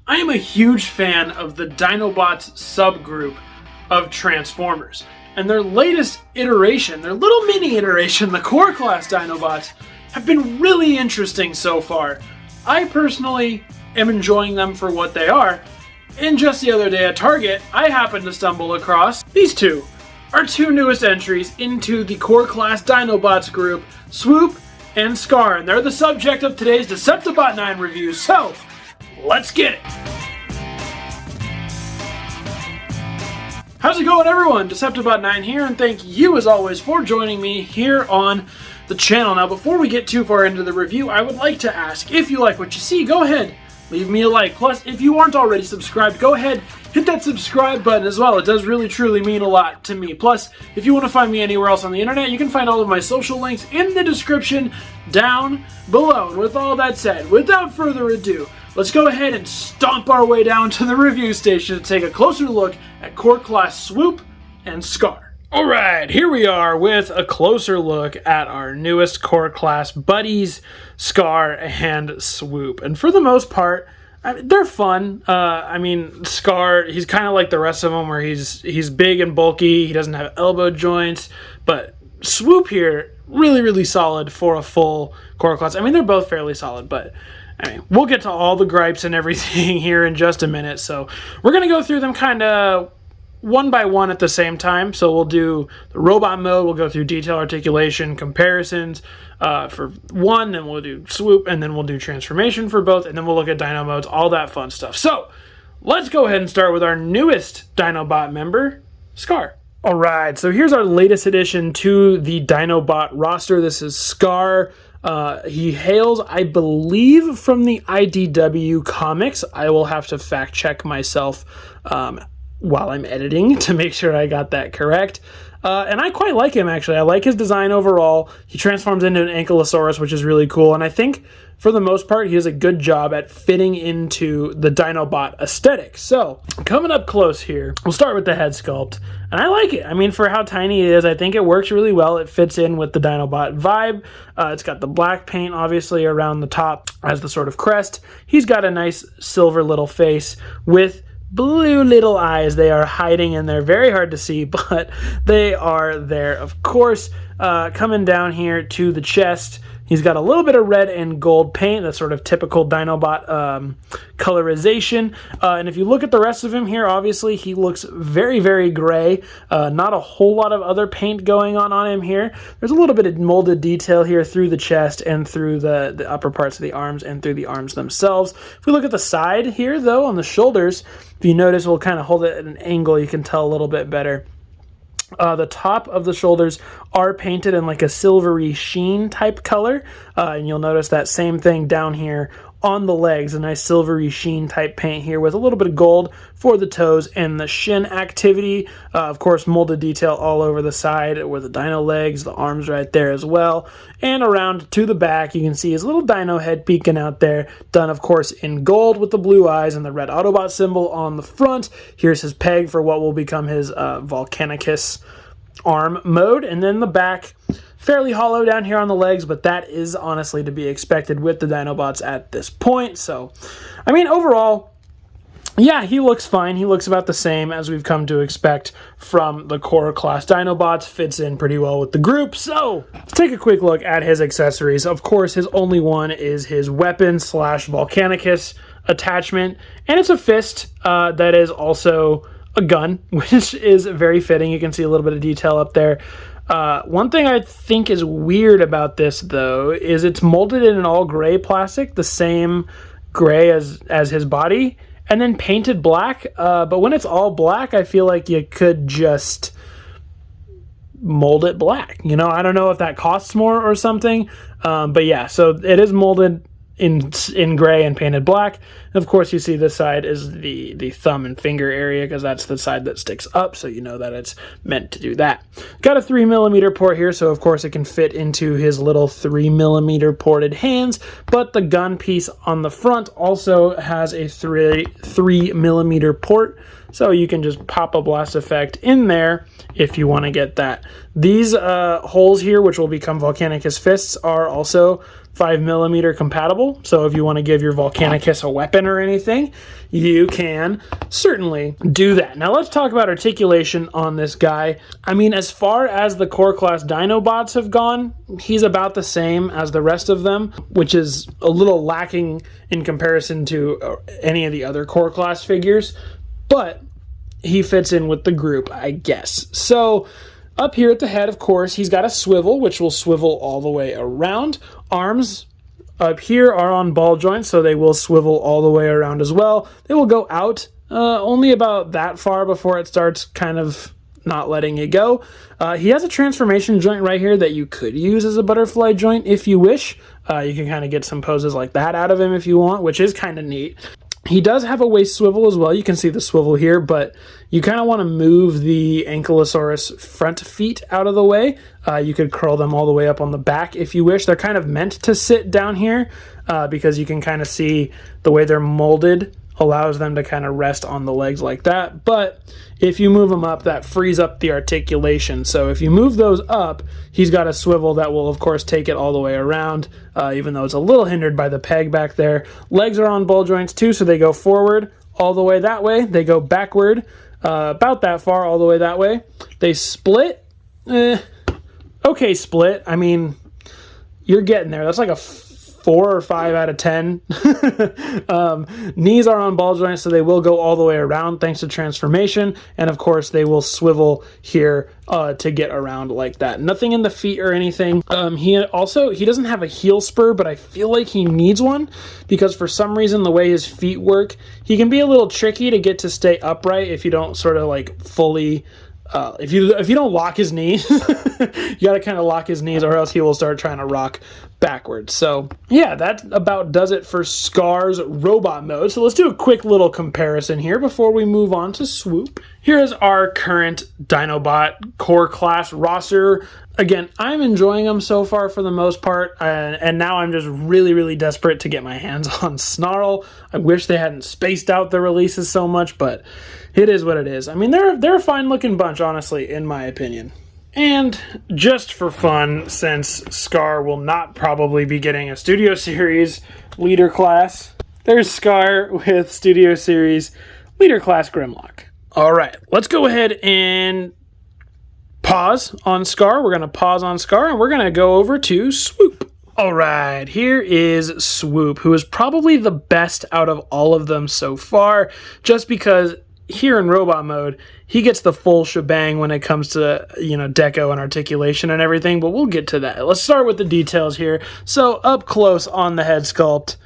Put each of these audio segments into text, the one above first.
I am a huge fan of the Dinobots subgroup of Transformers, and their latest iteration, their little mini iteration, the Core Class Dinobots, have been really interesting so far. I personally am enjoying them for what they are, and just the other day at Target, I happened to stumble across these two, our two newest entries into the Core Class Dinobots group, Swoop and Scarr, and they're the subject of today's deceptibot9 review, so let's get it! How's it going, everyone? deceptibot9 here, and thank you as always for joining me here on the channel. Now, before we get too far into the review, I would like to ask, if you like what you see, go ahead, leave me a like. Plus, if you aren't already subscribed, go ahead, hit that subscribe button as well. It does really truly mean a lot to me. Plus, if you want to find me anywhere else on the internet, you can find all of my social links in the description down below. And with all that said, without further ado, let's go ahead and stomp our way down to the review station to take a closer look at Core Class Swoop and Scarr. Alright, here we are with a closer look at our newest Core Class buddies, Scarr and Swoop. And for the most part, they're fun. Scarr, he's kind of like the rest of them where he's big and bulky, he doesn't have elbow joints, but Swoop here, really solid for a full Core Class. I mean, they're both fairly solid, but we'll get to all the gripes and everything here in just a minute, so we're going to go through them kind of one by one at the same time. So we'll do the robot mode, we'll go through detail, articulation, comparisons for one, then we'll do Swoop, and then we'll do transformation for both, and then we'll look at Dino modes, all that fun stuff. So let's go ahead and start with our newest Dinobot member, Scarr. Alright, so here's our latest addition to the Dinobot roster. This is Scarr. He hails, I believe, from the IDW comics. I will have to fact check myself while I'm editing to make sure I got that correct. And I quite like him, actually. I like his design overall. He transforms into an Ankylosaurus, which is really cool. And I think, for the most part, he does a good job at fitting into the Dinobot aesthetic. So, coming up close here, we'll start with the head sculpt. And I like it. I mean, for how tiny it is, I think it works really well. It fits in with the Dinobot vibe. It's got the black paint, obviously, around the top as the sort of crest. He's got a nice silver little face with blue little eyes. They are hiding and they're very hard to see, but they are there, of course. Coming down here to the chest, he's got a little bit of red and gold paint, that's sort of typical Dinobot colorization. And if you look at the rest of him here, obviously he looks very gray. Not a whole lot of other paint going on him here. There's a little bit of molded detail here through the chest and through the upper parts of the arms and through the arms themselves. If we look at the side here, though, on the shoulders, if you notice, we'll kind of hold it at an angle, you can tell a little bit better. The top of the shoulders are painted in like a silvery sheen type color, and you'll notice that same thing down here on the legs, a nice silvery sheen type paint here with a little bit of gold for the toes and the shin activity. Of course, molded detail all over the side where the dino legs, the arms right there as well. And around to the back, you can see his little dino head peeking out there, done of course in gold with the blue eyes and the red Autobot symbol on the front. Here's his peg for what will become his Volcanicus arm mode, and then the back fairly hollow down here on the legs, but that is honestly to be expected with the Dinobots at this point. So, I mean, overall, yeah, he looks fine. He looks about the same as we've come to expect from the Core Class Dinobots. Fits in pretty well with the group. So, let's take a quick look at his accessories. Of course, his only one is his weapon / Volcanicus attachment, and it's a fist that is also a gun, which is very fitting. You can see a little bit of detail up there. One thing I think is weird about this, though, is it's molded in an all gray plastic, the same gray as his body, and then painted black. But when it's all black, I feel like you could just mold it black. You know, I don't know if that costs more or something. But yeah, so it is molded in gray and painted black. And of course, you see this side is the thumb and finger area because that's the side that sticks up, so you know that it's meant to do that. Got a 3mm port here, so of course it can fit into his little 3mm ported hands, but the gun piece on the front also has a 3mm port, so you can just pop a blast effect in there if you want to get that. These holes here, which will become Volcanicus fists, are also 5mm compatible. So if you want to give your Volcanicus a weapon or anything, you can certainly do that. Now let's talk about articulation on this guy. I mean, as far as the core class Dinobots have gone, he's about the same as the rest of them, which is a little lacking in comparison to any of the other core class figures, but he fits in with the group, I guess. So up here at the head, of course, he's got a swivel, which will swivel all the way around. Arms up here are on ball joints, so they will swivel all the way around as well. They will go out only about that far before it starts kind of not letting it go. He has a transformation joint right here that you could use as a butterfly joint if you wish. You can kind of get some poses like that out of him if you want, which is kind of neat. He does have a waist swivel as well. You can see the swivel here, but you kind of want to move the Ankylosaurus front feet out of the way. You could curl them all the way up on the back if you wish. They're kind of meant to sit down here because you can kind of see the way they're molded allows them to kind of rest on the legs like that. But if you move them up, that frees up the articulation. So if you move those up, he's got a swivel that will, of course, take it all the way around, even though it's a little hindered by the peg back there. Legs are on ball joints too, so they go forward all the way that way. They go backward about that far all the way that way. They split. Okay, split. I mean, you're getting there. That's like a 4 or 5 out of 10. Knees are on ball joints, so they will go all the way around thanks to transformation. And of course, they will swivel here to get around like that. Nothing in the feet or anything. He doesn't have a heel spur, but I feel like he needs one because for some reason, the way his feet work, he can be a little tricky to get to stay upright if you don't sort of like fully if you don't lock his knees, you got to kind of lock his knees or else he will start trying to rock backwards. So yeah, that about does it for Scarr's robot mode. So let's do a quick little comparison here before we move on to Swoop. Here is our current Dinobot core class roster. Again, I'm enjoying them so far for the most part, and now I'm just really, really desperate to get my hands on Snarl. I wish they hadn't spaced out the releases so much, but it is what it is. I mean, they're a fine-looking bunch, honestly, in my opinion. And just for fun, since Scarr will not probably be getting a Studio Series leader class, there's Scarr with Studio Series leader class Grimlock. All right, let's go ahead and pause on Scarr. We're going to pause on Scarr, and we're going to go over to Swoop. All right, here is Swoop, who is probably the best out of all of them so far, just because here in robot mode, he gets the full shebang when it comes to, deco and articulation and everything, but we'll get to that. Let's start with the details here. So up close on the head sculpt,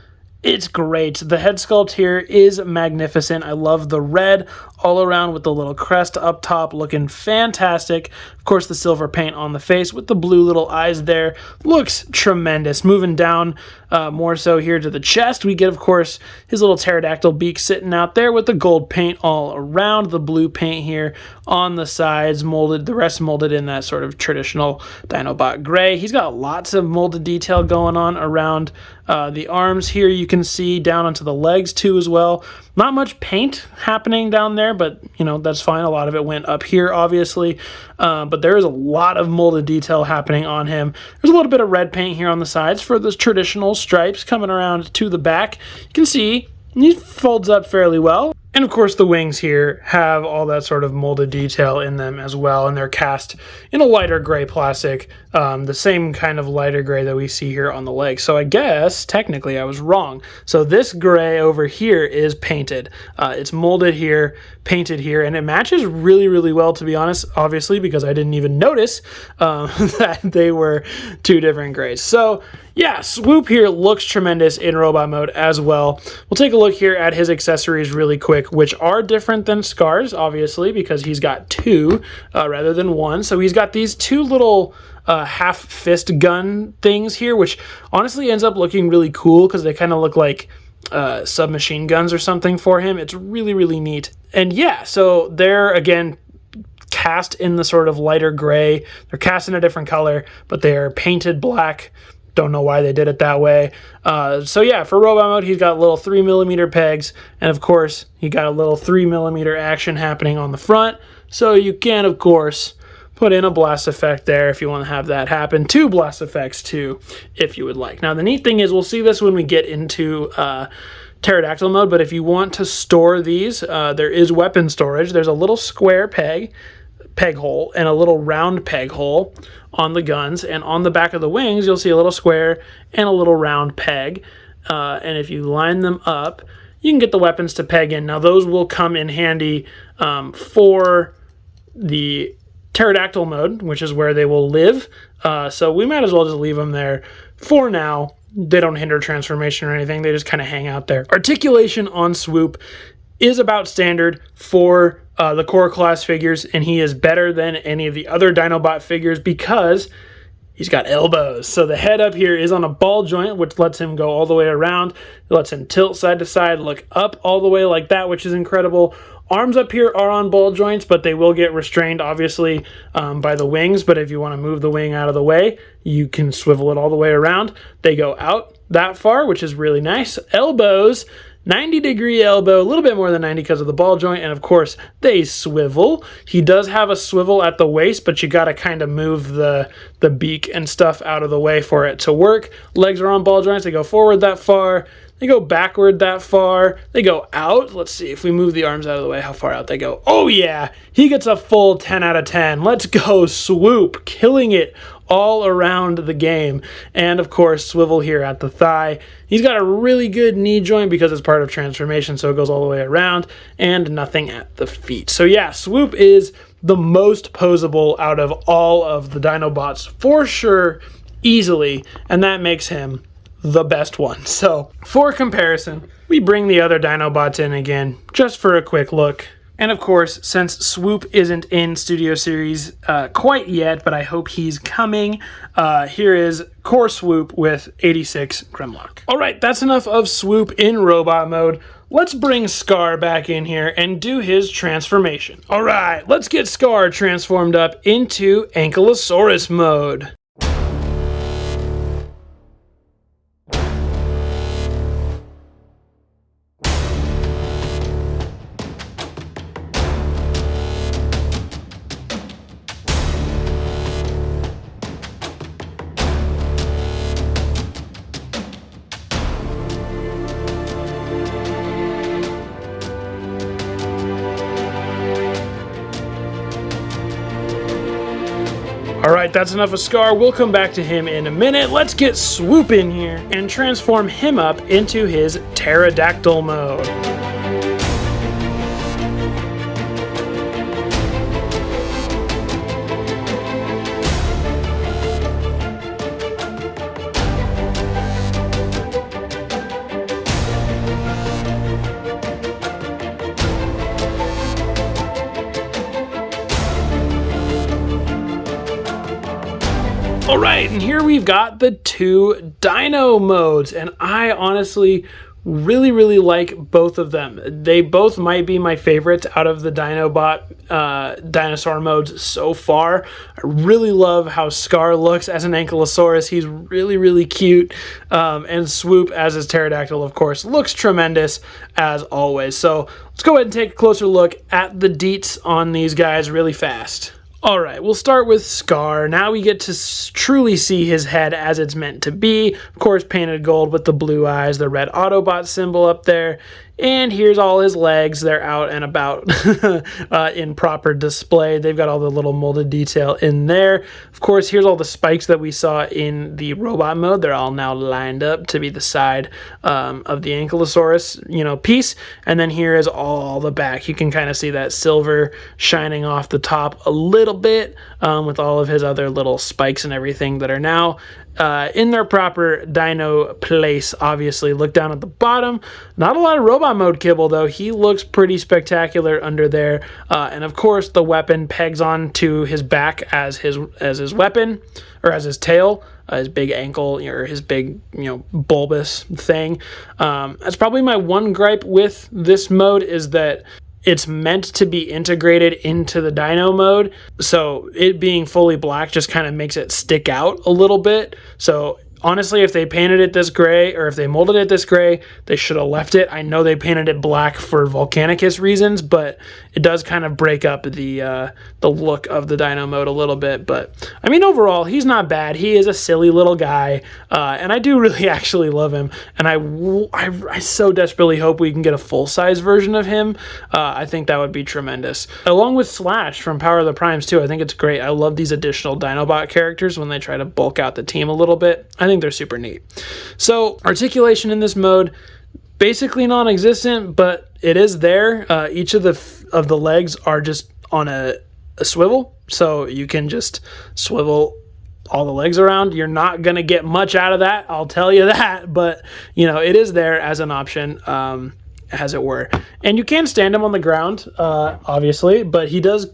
it's great. The head sculpt here is magnificent. I love the red all around with the little crest up top, looking fantastic. Of course, the silver paint on the face with the blue little eyes there looks tremendous. Moving down more so here to the chest, we get, of course, his little pterodactyl beak sitting out there with the gold paint all around, the blue paint here on the sides, molded, the rest molded in that sort of traditional Dinobot gray. He's got lots of molded detail going on around the arms here. You can see down onto the legs too as well. Not much paint happening down there, but that's fine. A lot of it went up here, obviously, but there is a lot of molded detail happening on him. There's a little bit of red paint here on the sides for the traditional stripes coming around to the back. You can see he folds up fairly well. And of course the wings here have all that sort of molded detail in them as well, and they're cast in a lighter gray plastic, the same kind of lighter gray that we see here on the legs. So I guess technically I was wrong. So this gray over here is painted. It's molded here, painted here, and it matches really, really well, to be honest, obviously, because I didn't even notice that they were two different grays. So yeah, Swoop here looks tremendous in robot mode as well. We'll take a look here at his accessories really quick, which are different than Scarr's, obviously, because he's got two rather than one. So he's got these two little half fist gun things here, which honestly ends up looking really cool because they kind of look like submachine guns or something for him. It's really, really neat. And yeah, so they're, again, cast in the sort of lighter gray. They're cast in a different color, but they're painted black. Don't know why they did it that way. So yeah, for robot mode, he's got little 3mm pegs, and of course, he got a little 3mm action happening on the front, so you can, of course, put in a blast effect there if you want to have that happen. 2 blast effects too, if you would like. Now the neat thing is, we'll see this when we get into pterodactyl mode, but if you want to store these, there is weapon storage. There's a little square peg hole and a little round peg hole on the guns, and on the back of the wings you'll see a little square and a little round peg, and if you line them up, you can get the weapons to peg in. Now those will come in handy for the pterodactyl mode, which is where they will live, so we might as well just leave them there for now. They don't hinder transformation or anything, they just kind of hang out there. Articulation on Swoop is about standard for the core class figures, and he is better than any of the other Dinobot figures because he's got elbows. So the head up here is on a ball joint, which lets him go all the way around. It lets him tilt side to side, look up all the way like that, which is incredible. Arms up here are on ball joints, but they will get restrained, obviously, by the wings. But if you want to move the wing out of the way, you can swivel it all the way around. They go out that far, which is really nice. Elbows, 90-degree elbow, a little bit more than 90 because of the ball joint, and of course they swivel. He does have a swivel at the waist, but you got to kind of move the beak and stuff out of the way for it to work. Legs are on ball joints. They go forward that far. They go backward that far. They go out. Let's see if we move the arms out of the way, how far out they go. Oh yeah, he gets a full 10 out of 10. Let's go, Swoop, killing it all around the game. And of course, swivel here at the thigh. He's got a really good knee joint because it's part of transformation, so it goes all the way around, and nothing at the feet. So yeah, Swoop is the most posable out of all of the Dinobots for sure, easily, and that makes him the best one. So for comparison, we bring the other Dinobots in again just for a quick look. And of course, since Swoop isn't in Studio Series quite yet, but I hope he's coming, here is Core Swoop with 86 Grimlock. All right, that's enough of Swoop in robot mode. Let's bring Scarr back in here and do his transformation. All right, let's get Scarr transformed up into Ankylosaurus mode. Alright, that's enough of Scarr. We'll come back to him in a minute. Let's get Swoop in here and transform him up into his pterodactyl mode. Alright, and here we've got the 2 dino modes, and I honestly really like both of them. They both might be my favorites out of the Dinobot dinosaur modes so far. I really love how Scarr looks as an Ankylosaurus. He's really cute, and Swoop as his pterodactyl, of course, looks tremendous as always. So let's go ahead and take a closer look at the deets on these guys really fast. Alright, we'll start with Scarr. Now we get to truly see his head as it's meant to be. Of course, painted gold with the blue eyes, the red Autobot symbol up there. And here's all his legs. They're out and about in proper display. They've got all the little molded detail in there. Of course, here's all the spikes that we saw in the robot mode. They're all now lined up to be the side of the Ankylosaurus, piece. And then here is all the back. You can kind of see that silver shining off the top a little bit with all of his other little spikes and everything that are now in their proper dino place. Obviously, look down at the bottom. Not a lot of robot mode kibble, though. He looks pretty spectacular under there. And of course, the weapon pegs onto his back as his weapon, or as his tail, his big ankle, or his big, bulbous thing. That's probably my one gripe with this mode, is that it's meant to be integrated into the dino mode, so it being fully black just kind of makes it stick out a little bit. So honestly, if they painted it this gray, or if they molded it this gray, they should have left it. I know they painted it black for Volcanicus reasons, but it does kind of break up the look of the dino mode a little bit. But I mean, overall, he's not bad. He is a silly little guy, and I do really actually love him. And I so desperately hope we can get a full-size version of him. I think that would be tremendous. Along with Slash from Power of the Primes too. I think it's great. I love these additional Dinobot characters when they try to bulk out the team a little bit. I think they're super neat. So articulation in this mode, basically non-existent, but it is there. Each of the legs are just on a swivel, so you can just swivel all the legs around. You're not going to get much out of that, I'll tell you that, but you know, it is there as an option, as it were. And you can stand him on the ground, obviously, but he does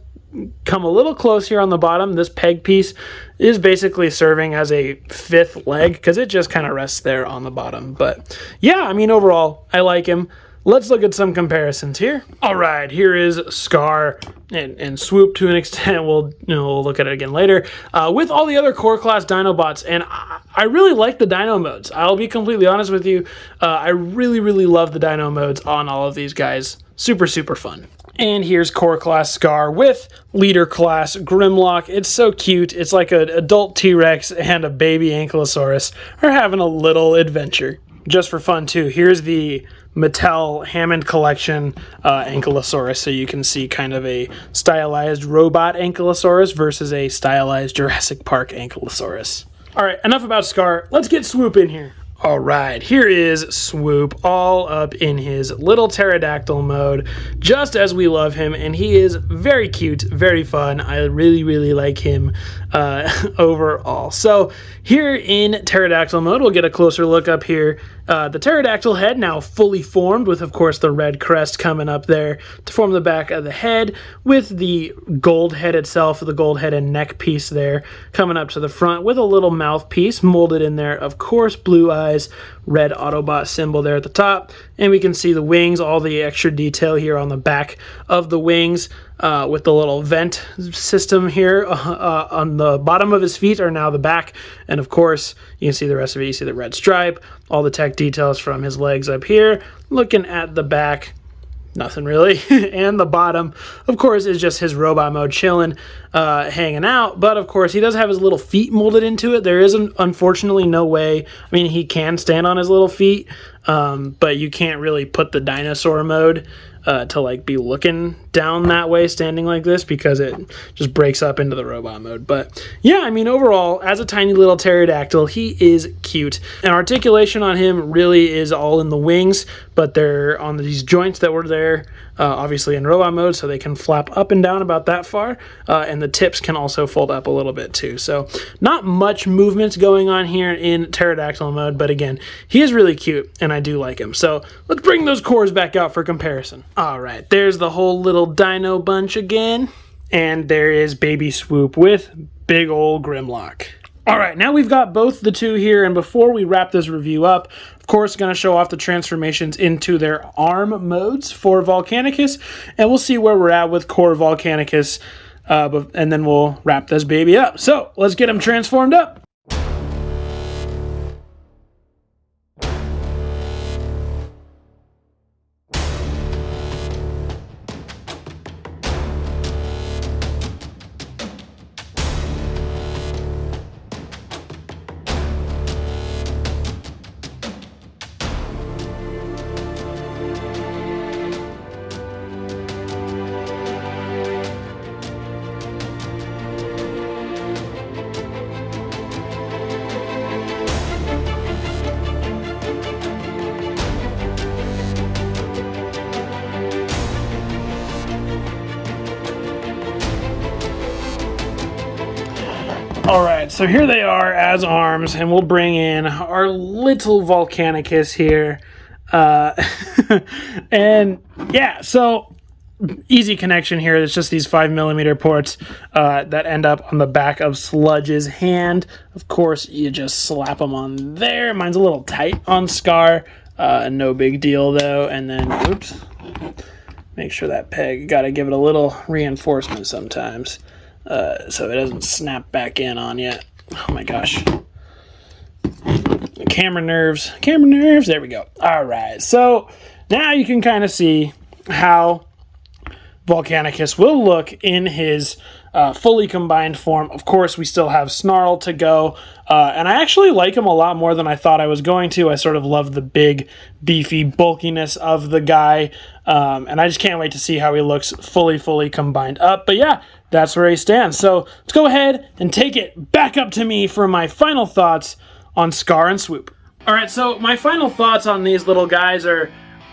come a little close here on the bottom. This peg piece is basically serving as a fifth leg because it just kind of rests there on the bottom. But yeah, I mean, overall, I like him. Let's look at some comparisons here. All right, here is Scarr and Swoop to an extent. We'll look at it again later. With all the other core class Dinobots, and I really like the Dino modes. I'll be completely honest with you. I really, really love the Dino modes on all of these guys. Super, super fun. And here's core class Scarr with leader class Grimlock. It's so cute. It's like an adult T-Rex and a baby Ankylosaurus are having a little adventure. Just for fun too, here's the Mattel Hammond Collection Ankylosaurus, so you can see kind of a stylized robot Ankylosaurus versus a stylized Jurassic Park Ankylosaurus. All right, enough about Scarr. Let's get Swoop in here. All right, here is Swoop all up in his little pterodactyl mode, just as we love him, and he is very cute, very fun. I really, really like him overall. So here in pterodactyl mode, we'll get a closer look up here. The pterodactyl head now fully formed with, of course, the red crest coming up there to form the back of the head, with the gold head itself, the gold head and neck piece there coming up to the front with a little mouthpiece molded in there. Of course, blue eyes, red Autobot symbol there at the top, and we can see the wings, all the extra detail here on the back of the wings. With the little vent system here on the bottom of his feet are now the back. And of course, you can see the rest of it. You see the red stripe, all the tech details from his legs up here. Looking at the back, nothing really. And the bottom, of course, is just his robot mode chilling, hanging out. But of course, he does have his little feet molded into it. There is unfortunately no way. I mean, he can stand on his little feet, but you can't really put the dinosaur mode to like be looking down that way, standing like this, because it just breaks up into the robot mode. But yeah, I mean, overall, as a tiny little pterodactyl, he is cute. And articulation on him really is all in the wings, but they're on these joints that were there, obviously in robot mode, so they can flap up and down about that far, and the tips can also fold up a little bit too. So not much movement going on here in pterodactyl mode, but again, he is really cute, and I do like him. So let's bring those cores back out for comparison. All right, there's the whole little dino bunch again, and there is baby Swoop with big old Grimlock. All right, now we've got both the two here, and before we wrap this review up, of course, going to show off the transformations into their arm modes for Volcanicus, and we'll see where we're at with core Volcanicus, and then we'll wrap this baby up. So let's get him transformed up. Alright, so here they are as arms, and we'll bring in our little Volcanicus here. And yeah, so easy connection here. It's just these 5mm ports that end up on the back of Sludge's hand. Of course, you just slap them on there. Mine's a little tight on Scarr. No big deal though. And then, oops, make sure that peg, gotta give it a little reinforcement sometimes. So it doesn't snap back in on you. Oh my gosh. camera nerves. Camera nerves. There we go. All right. So now you can kind of see how Volcanicus will look in his fully combined form. Of course, we still have Snarl to go, and I actually like him a lot more than I thought I was going to. I sort of love the big, beefy bulkiness of the guy, and I just can't wait to see how he looks fully combined up. But yeah, that's where he stands. So let's go ahead and take it back up to me for my final thoughts on Scarr and Swoop. All right, so my final thoughts on these little guys are,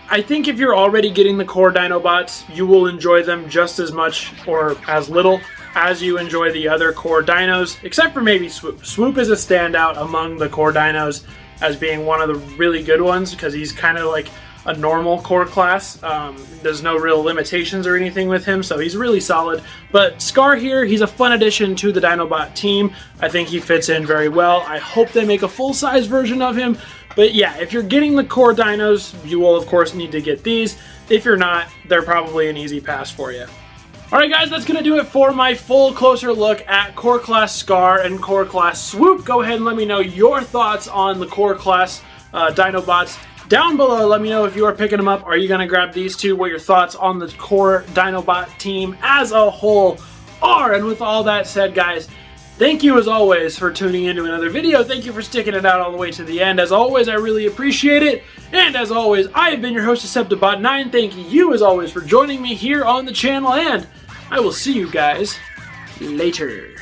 I think if you're already getting the core Dinobots, you will enjoy them just as much or as little as you enjoy the other core dinos, except for maybe Swoop. Swoop is a standout among the core dinos as being one of the really good ones because he's kind of like a normal core class. There's no real limitations or anything with him, so he's really solid. But Scarr here, he's a fun addition to the Dinobot team. I think he fits in very well. I hope they make a full-size version of him. But yeah, if you're getting the core dinos, you will of course need to get these. If you're not, they're probably an easy pass for you. Alright guys, that's going to do it for my full closer look at core class Scarr and core class Swoop. Go ahead and let me know your thoughts on the core class Dinobots down below. Let me know if you are picking them up. Are you going to grab these two? What your thoughts on the core Dinobot team as a whole are. And with all that said, guys, thank you as always for tuning into another video. Thank you for sticking it out all the way to the end. As always, I really appreciate it. And as always, I have been your host, deceptibot9. Thank you as always for joining me here on the channel, and I will see you guys later.